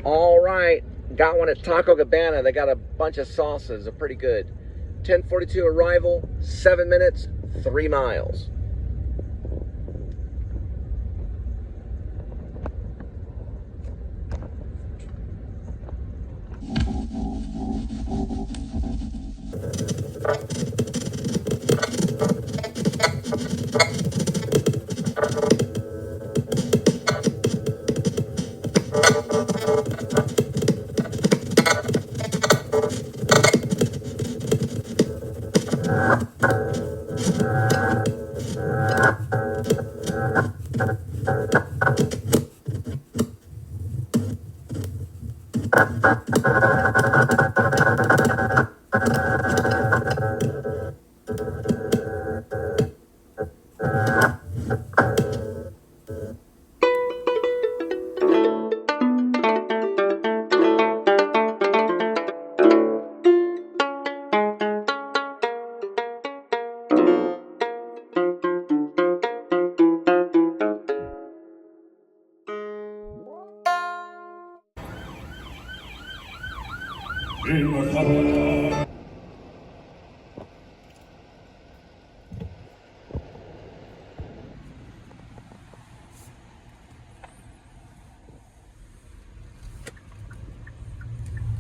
All right, got one at Taco Cabana. They got a bunch of salsas. They're pretty good. 10:42 arrival, 7 minutes, 3 miles.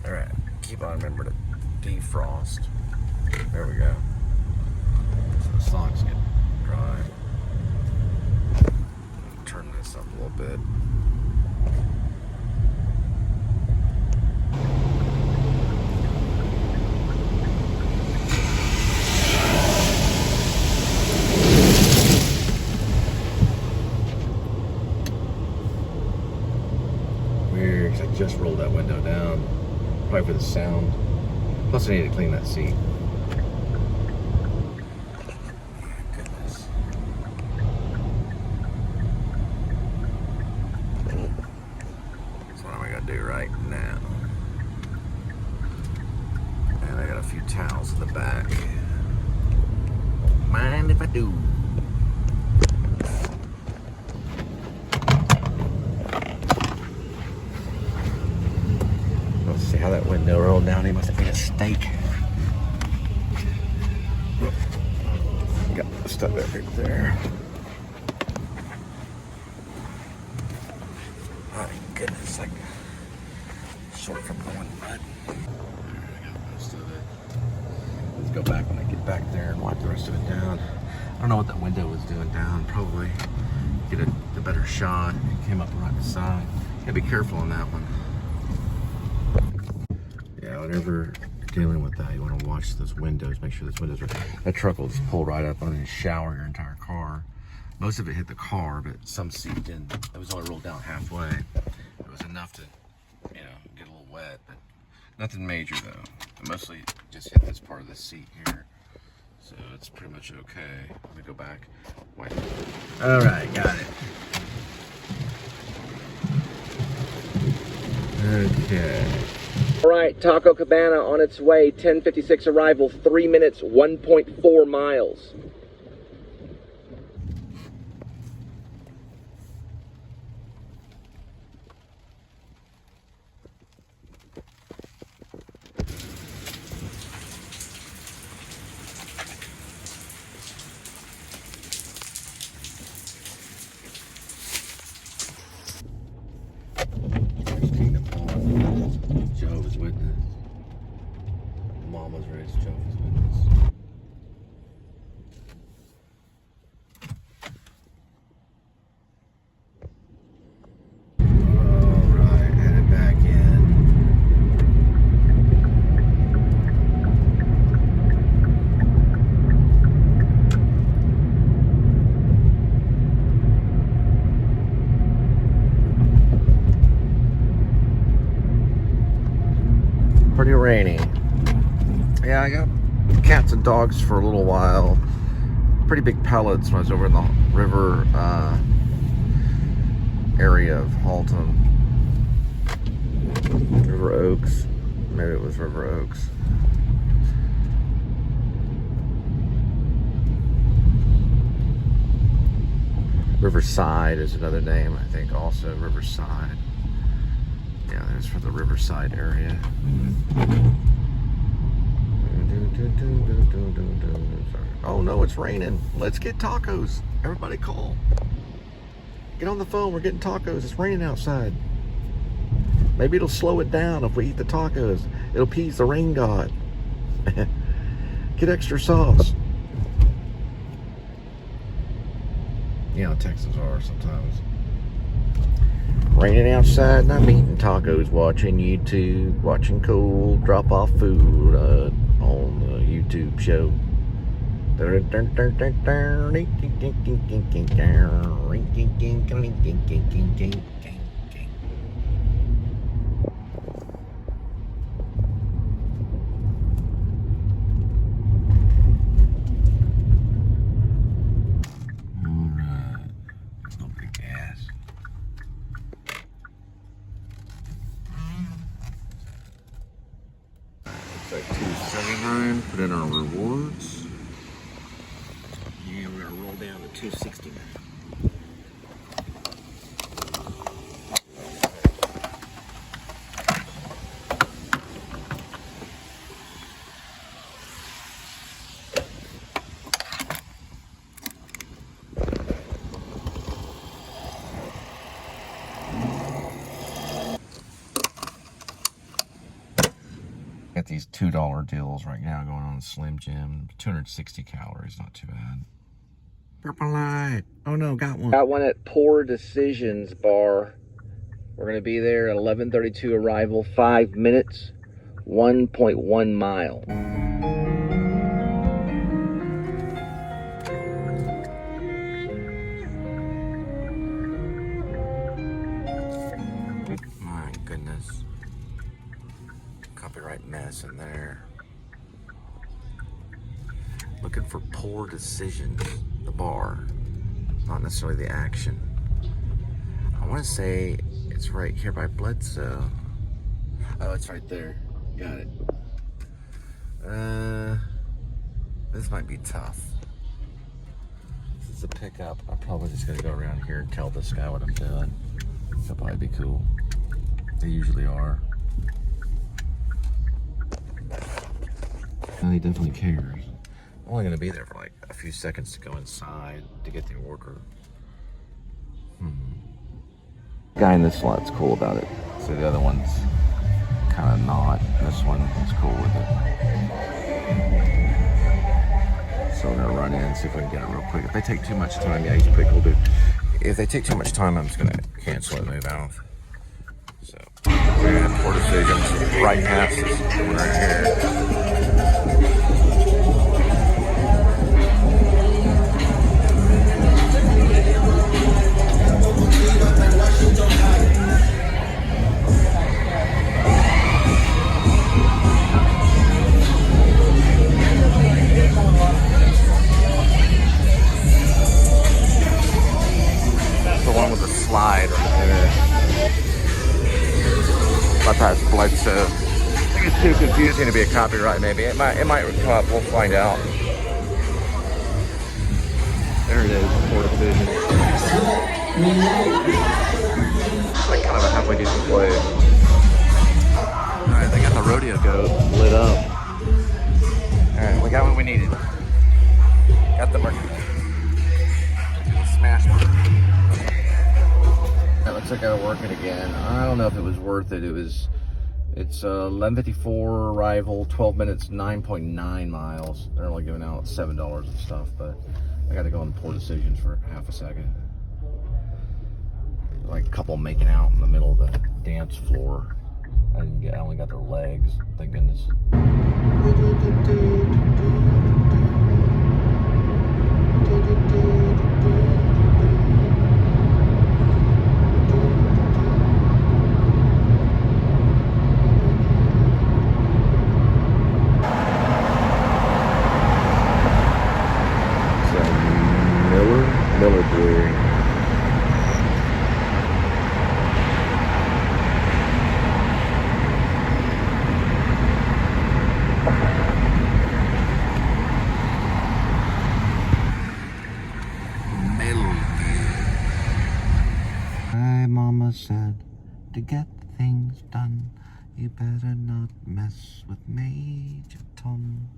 All right, keep on remember to defrost. There we go. So the socks get dry. Turn this up a little bit. Weird, because I just rolled that window down. Probably for the sound. Plus I need to clean that seat. Goodness. So what am I gonna do right now? And I got a few towels in the back. Mind if I do? Let's see how that window rolled down. He must have been a steak. Got the stuff right there. Oh goodness, like short from going mud. I got most of it. Let's go back when I get back there and wipe the rest of it down. I don't know what that window was doing down. Probably get a better shot. It came up right beside. Gotta be careful on that one. Yeah, whenever you're dealing with that, you want to watch those windows, make sure those windows are... That truck will just pull right up on and shower your entire car. Most of it hit the car, but some seat didn't. It was only rolled down halfway. It was enough to, you know, get a little wet, but nothing major though. It mostly just hit this part of the seat here. So it's pretty much okay. Let me go back. Wipe it. All right, got it. Okay. All right, Taco Cabana on its way, 10:56 arrival, 3 minutes, 1.4 miles. Jehovah's Witness. Mom was raised Jehovah's Witness. Alright, headed back in. Pretty rainy. Yeah, I got cats and dogs for a little while. Pretty big pellets when I was over in the river area of Halton. River Oaks. Maybe it was River Oaks. Riverside is another name, I think, also Riverside. Yeah, there's for the Riverside area. Oh no, it's raining. Let's get tacos. Everybody call. Get on the phone, we're getting tacos. It's raining outside. Maybe it'll slow it down if we eat the tacos. It'll appease the rain god. Get extra sauce. You know, Texans are sometimes. Raining outside and I'm eating tacos, watching YouTube, watching Cole drop off food on the YouTube show. Like $2.79, put in our rewards. And we're gonna roll down to $2.69. Got these $2 deals right now going on Slim Jim. 260 calories, not too bad. Purple light. Oh no, got one. Got one at Poor Decisions Bar. We're gonna be there at 11:32 arrival, 5 minutes, 1.1 mile. My goodness. Copyright mess in there. Looking for Poor Decisions, the bar, not necessarily the action. I want to say it's right here by Bledsoe. Oh, it's right there. Got it. This might be tough. This is a pickup. I'm probably just gonna go around here and tell this guy what I'm doing. That'll probably be cool. They usually are. He definitely cares. I'm only gonna be there for like a few seconds to go inside to get the order. Guy in this slot's cool about it. So the other one's kind of not. This one is cool with it. So we're gonna run in, see if we can get it real quick. If they take too much time, yeah, he's pretty cool dude. If they take too much time, I'm just gonna cancel it and move out. So we're gonna have Poor Decisions right past us right here. Slide right there. My past Bledsoe. I think it's too confusing to be a copyright. Maybe it might come up. We'll find out. There it is. Poor Decision. It's like kind of a halfway decent place. All right, they got the rodeo goat lit up. All right, we got what we needed. Got the market. Smashed it. It looks like I gotta work it again. I don't know if it was worth it. It's 11:54 arrival, 12 minutes, 9.9 miles. They're only giving out $7 and stuff, but I gotta go on Poor Decisions for half a second. Like a couple making out in the middle of the dance floor. I only got their legs, thank goodness. Miller Brewery. My mama said to get things son. You better not mess with Major Tom.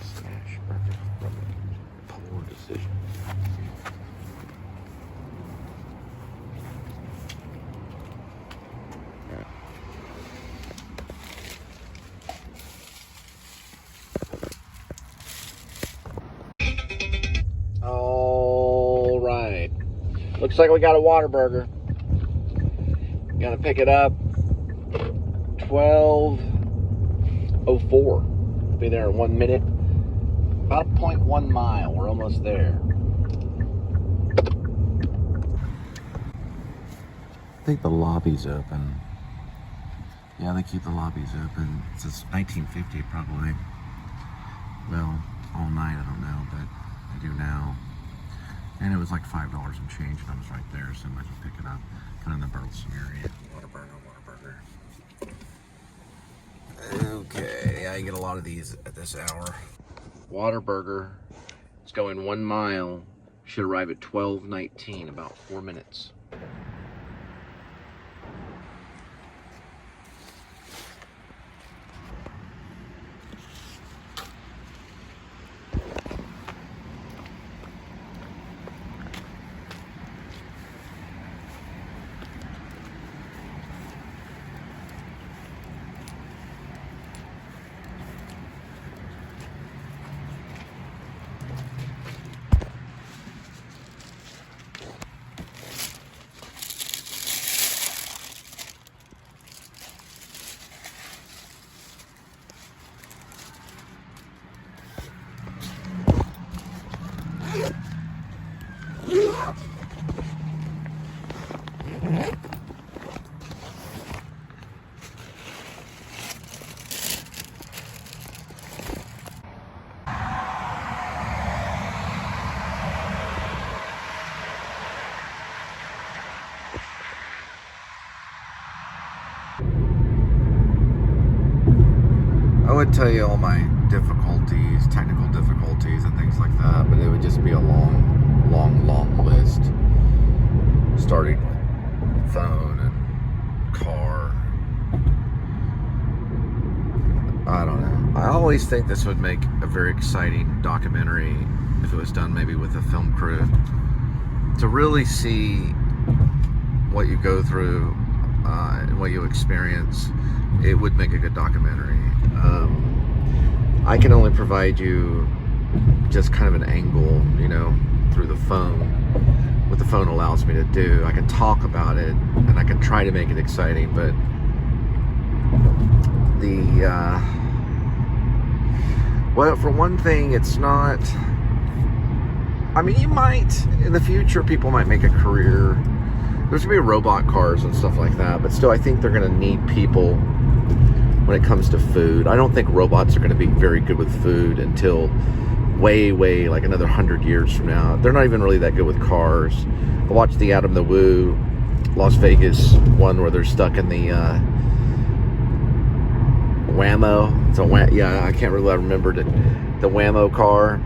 Smash burger from a poor decision. All right. Looks like we got a Whataburger. Gotta pick it up. 12:04. Be there in 1 minute. About 0.1 mile. We're almost there. I think the lobby's open. Yeah, they keep the lobbies open since 1950 probably. Well, all night, I don't know, but I do now. And it was like $5 and change, and I was right there, so I might as well pick it up. Kind of in the Burleson area. Whataburger. Okay, I get a lot of these at this hour. Whataburger. It's going 1 mile. Should arrive at 12:19, about 4 minutes. I would tell you all my difficulties, technical difficulties and things like that, but it would just be a long list. Starting with phone and car. I don't know. I always think this would make a very exciting documentary if it was done maybe with a film crew. To really see what you go through and what you experience, it would make a good documentary. I can only provide you just kind of an angle, you know, through the phone, what the phone allows me to do. I can talk about it and I can try to make it exciting, but well, for one thing, it's not, I mean, you might, in the future, people might make a career. There's gonna be robot cars and stuff like that, but still, I think they're gonna need people when it comes to food. I don't think robots are gonna be very good with food until way, like another 100 years from now. They're not even really that good with cars. I watched the Adam the Woo Las Vegas one where they're stuck in the Whammo. Yeah, I can't really remember the Whammo car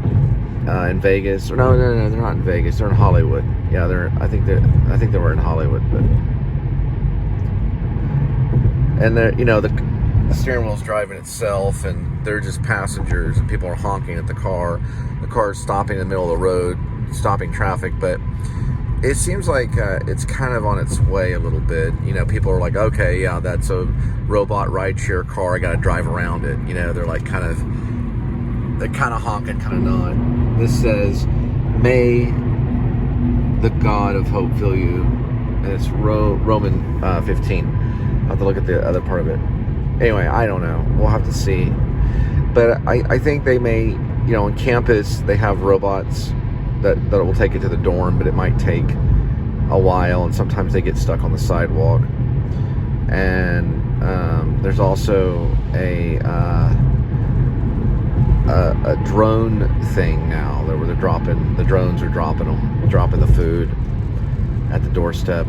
in Vegas. Or no, they're not in Vegas. They're in Hollywood. Yeah, I think they were in Hollywood, but and they're, you know, the steering wheel's driving itself, and they're just passengers, and people are honking at the car. The car is stopping in the middle of the road, stopping traffic, but it seems like it's kind of on its way a little bit. You know, people are like, okay, yeah, that's a robot rideshare car. I got to drive around it. You know, they're kind of honking, kind of not. This says, "May the God of Hope fill you," and it's Roman 15. I'll have to look at the other part of it. Anyway, I don't know. We'll have to see. But I think they may, you know, on campus they have robots that will take it to the dorm, but it might take a while, and sometimes they get stuck on the sidewalk. And there's also a drone thing now where the drones are dropping the food at the doorstep.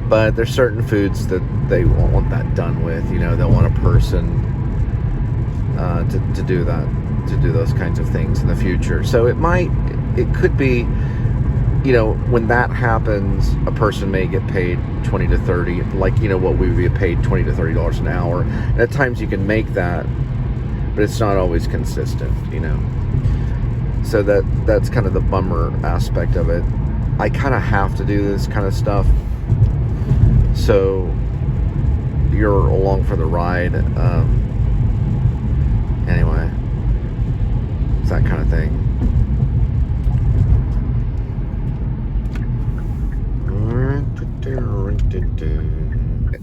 But there's certain foods that they won't want that done with. You know, they'll want a person to do that, to do those kinds of things in the future. So it could be you know, when that happens, a person may get paid 20 to 30, like, you know, what we would be paid $20 to $30 an hour. And at times you can make that, but it's not always consistent, you know. So that's kind of the bummer aspect of it. I kind of have to do this kind of stuff, so you're along for the ride. Anyway, it's that kind of thing.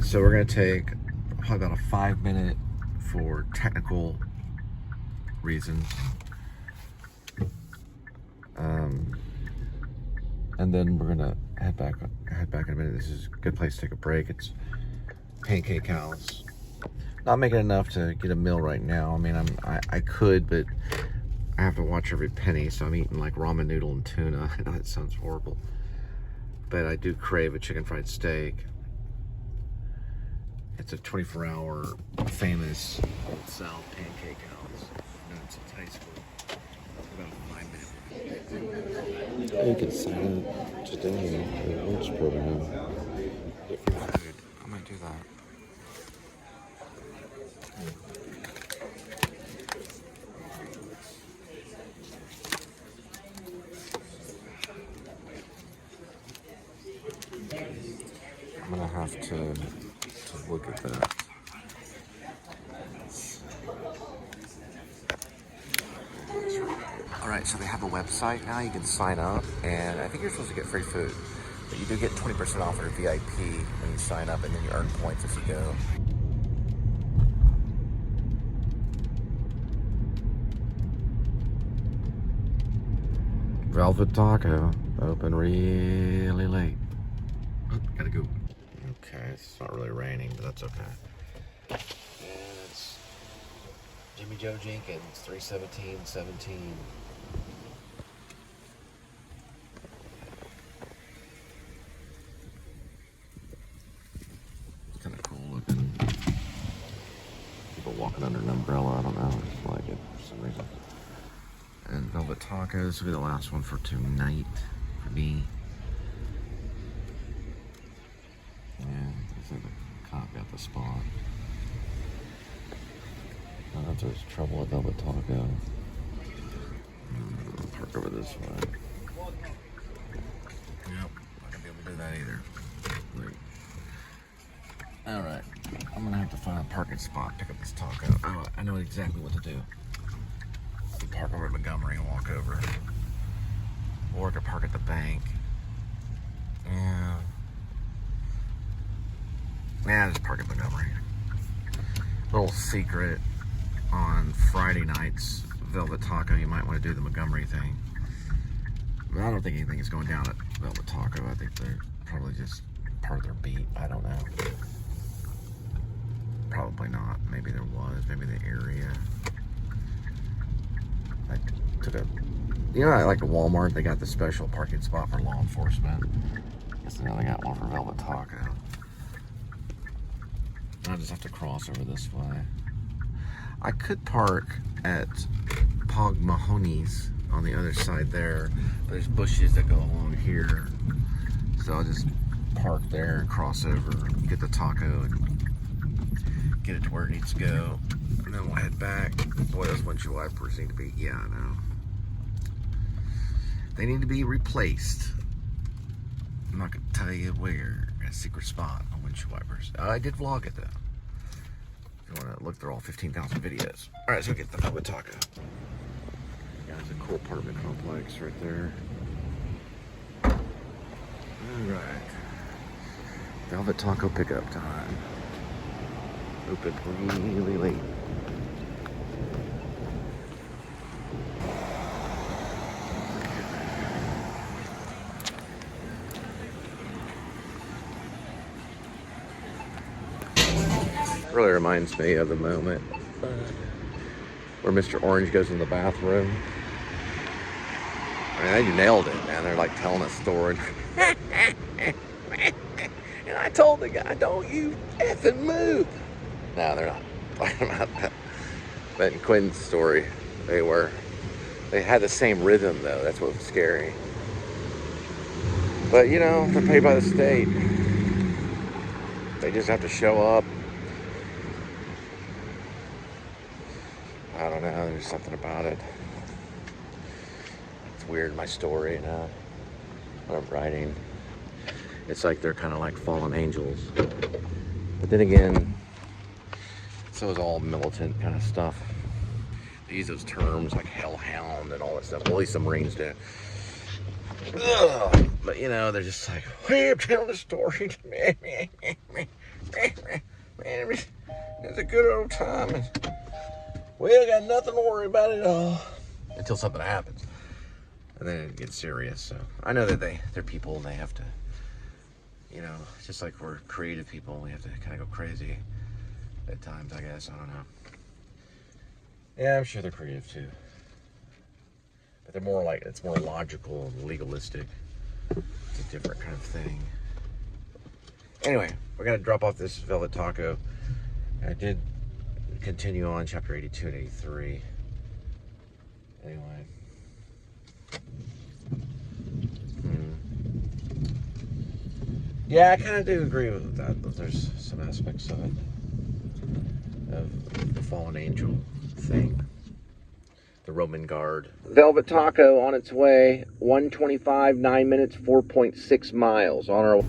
So we're going to take probably about a 5-minute for technical reasons. And then we're going to head back in a minute. This is a good place to take a break. It's Pancake House. Not making enough to get a meal right now. I mean, I could, but I have to watch every penny, so I'm eating like ramen noodle and tuna. I know that sounds horrible, but I do crave a chicken fried steak. It's a 24-hour famous Old South pancake house. No, it's a high school. About a 5-minute. You can sign up just in the lunch program. Get free food. I might do that. I'm gonna have to look at that. Alright, so they have a website now. You can sign up, and I think you're supposed to get free food. But you do get 20% off your VIP when you sign up, and then you earn points as you go. Velvet Taco, open really late. Oh, gotta go. Okay, it's not really raining, but that's okay. And it's Jimmy Joe Jenkins, 317-17. It's kind of cool looking. People walking under an umbrella, I don't know, I just like it for some reason. And Velvet Tacos will be the last one for tonight for me. And looks like the cop got the spot. I don't know if there's trouble at Velvet Taco. Park over this way. Yep, not gonna be able to do that either. Alright, I'm gonna have to find a parking spot, pick up this taco. Oh, I know exactly what to do. Park over at Montgomery and walk over. Or I could park at the bank. Yeah, just park at Montgomery. Little secret on Friday nights, Velvet Taco, you might want to do the Montgomery thing. But I don't think anything is going down at Velvet Taco. I think they're probably just part of their beat. I don't know. Probably not. Maybe there was. Maybe the area. I took a, you know, like at Walmart, they got the special parking spot for law enforcement. I guess now they got one for Velvet Taco. I just have to cross over this way. I could park at Pog Mahoney's on the other side there. There's bushes that go along here. So I'll just park there and cross over, get the taco and get it to where it needs to go. And then we'll head back. Boy, those windshield wipers need to be, yeah, I know. They need to be replaced. I'm not gonna tell you where, a secret spot on windshield wipers. I did vlog it though. If you wanna look through all 15,000 videos. All right, let's go get the Velvet Taco. Yeah, it's a cool apartment complex right there. All right. Velvet Taco pickup time. Open really late. Really reminds me of the moment where Mr. Orange goes in the bathroom. I mean, they nailed it, man. They're like telling a story. And I told the guy, don't you effing move. No, they're not talking about that. But in Quinn's story, they had the same rhythm though. That's what was scary. But you know, they're paid by the state. They just have to show up. I don't know, there's something about it. It's weird, my story, you know, what I'm writing. It's like they're kind of like fallen angels. But then again, so is all militant kind of stuff. They use those terms like hellhound and all that stuff. Well, at least the Marines do. Ugh. But you know, they're just like, hey, I'm telling the story. Man, it's a good old time. And we got nothing to worry about at all. Until something happens. And then it gets serious. So I know that they're people and they have to, you know, just like we're creative people, we have to kind of go crazy at times, I guess. I don't know. Yeah, I'm sure they're creative too. But they're more like, it's more logical and legalistic. It's a different kind of thing. Anyway, we're going to drop off this Velvet Taco. I did continue on chapter 82 and 83. Anyway. Yeah, I kind of do agree with that. But there's some aspects of it. Of the fallen angel thing. The Roman guard. Velvet Taco on its way. 1:25, 9 minutes, 4.6 miles on our.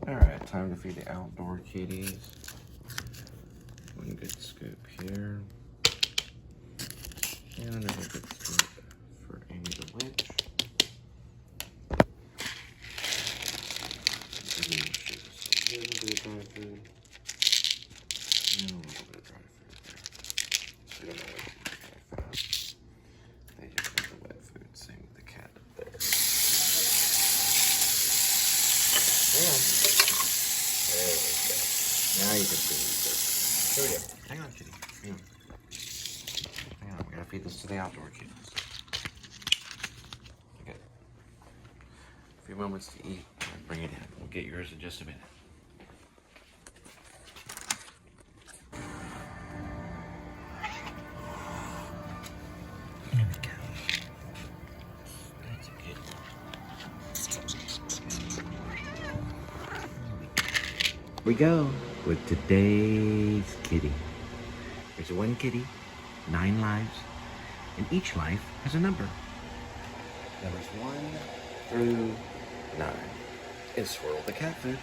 Alright, time to feed the outdoor kitties. One good scoop here. And another good scoop for Amy the Witch. A little bit of dry food. And a little bit of dry food there. They don't know what to do very fast. They just want the wet food. Same with the cat up there. Yeah. There we go. Now you can feed them. Here we go. Hang on, kitty. Hang on. Hang on. We gotta feed this to the outdoor kitties. Okay. A few moments to eat. And bring it in. We'll get yours in just a minute. Here we go. That's a good one. We go with today's kitty. There's one kitty, 9 lives, and each life has a number. Numbers 1 through 9. And swirl the cat food.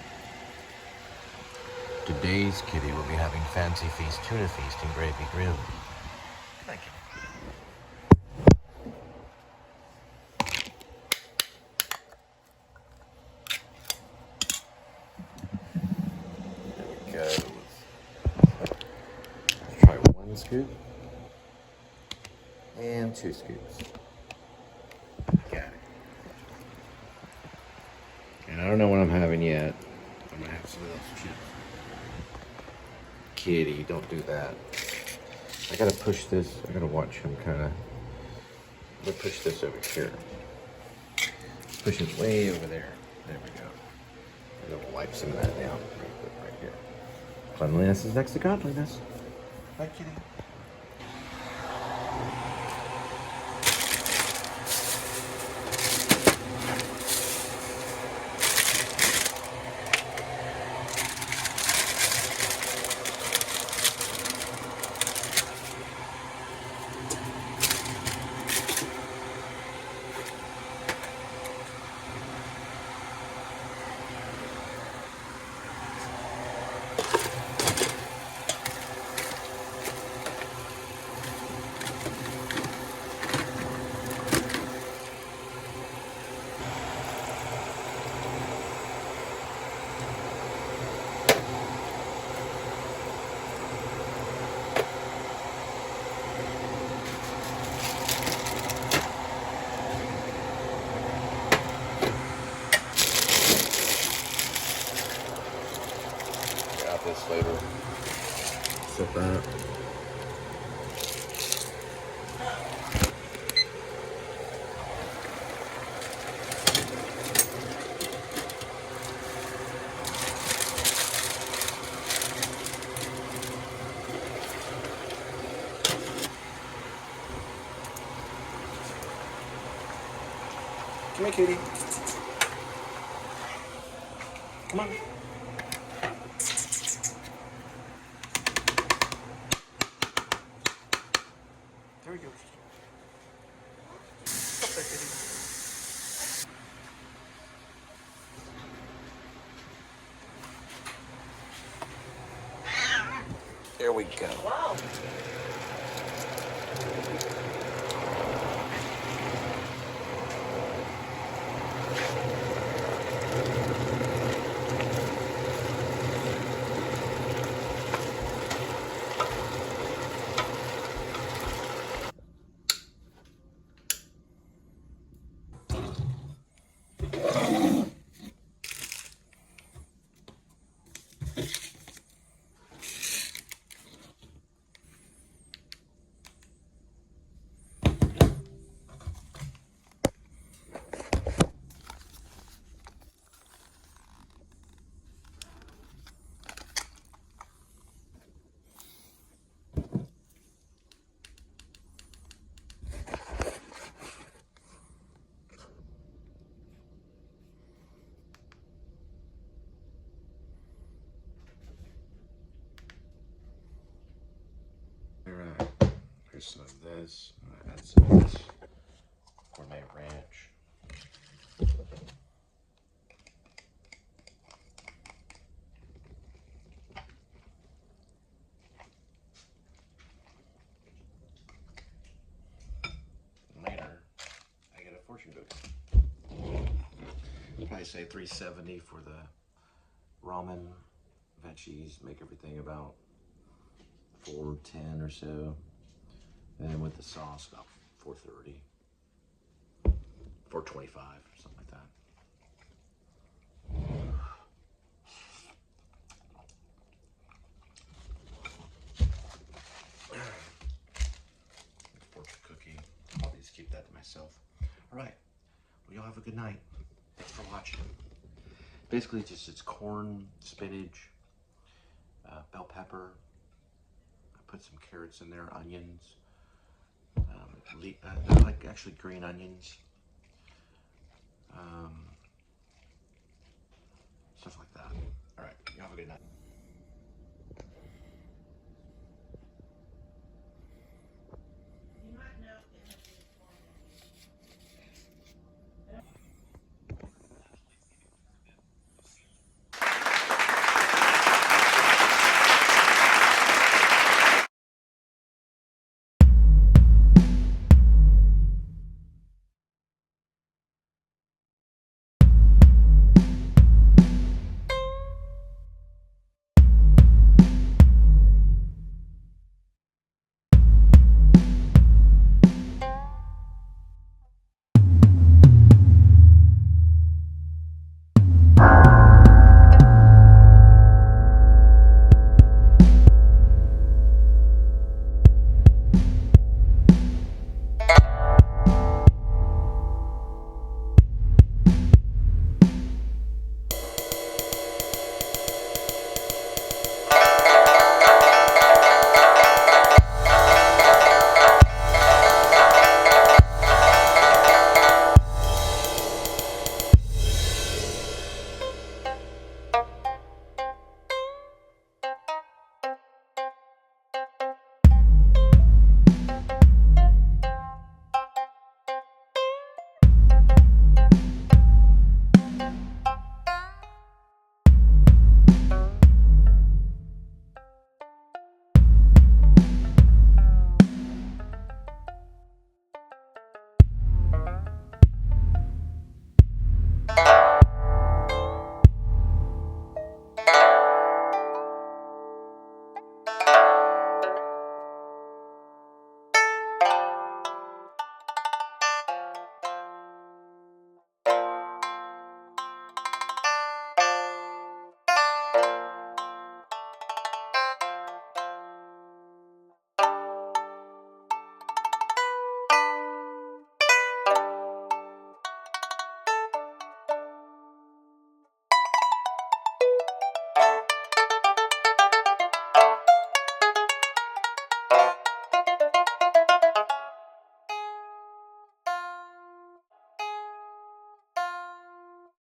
Today's kitty will be having Fancy Feast tuna feast and gravy grilled. Thank you. There we go. Let's try 1 scoop and 2 scoops. Got it. And I don't know what I'm having yet. I'm gonna have some of those chips. Kitty, don't do that. I gotta push this. I gotta watch him kind of. I'm gonna push this over here. Push it way over there. There we go. And then we'll wipe some of that down real quick right here. Cleanliness is next to godliness. Bye, kitty. flavor. Set that. Come here, kitty. Come on. There we go. Stop there, kitty. There we go. Wow. Alright, here's some of this. I'm gonna add some of this gourmet ranch. Later, I get a fortune cookie. Probably say $3.70 for the ramen, veggies, make everything about $4.10 or so. And then with the sauce, about $4.30, $4.25 or something like that. Fortune cookie. I'll just keep that to myself. All right. Well, y'all have a good night. Thanks for watching. Basically, it's corn, spinach, bell pepper. I put some carrots in there, onions. I like actually green onions. Stuff like that. All right. Y'all have a good night.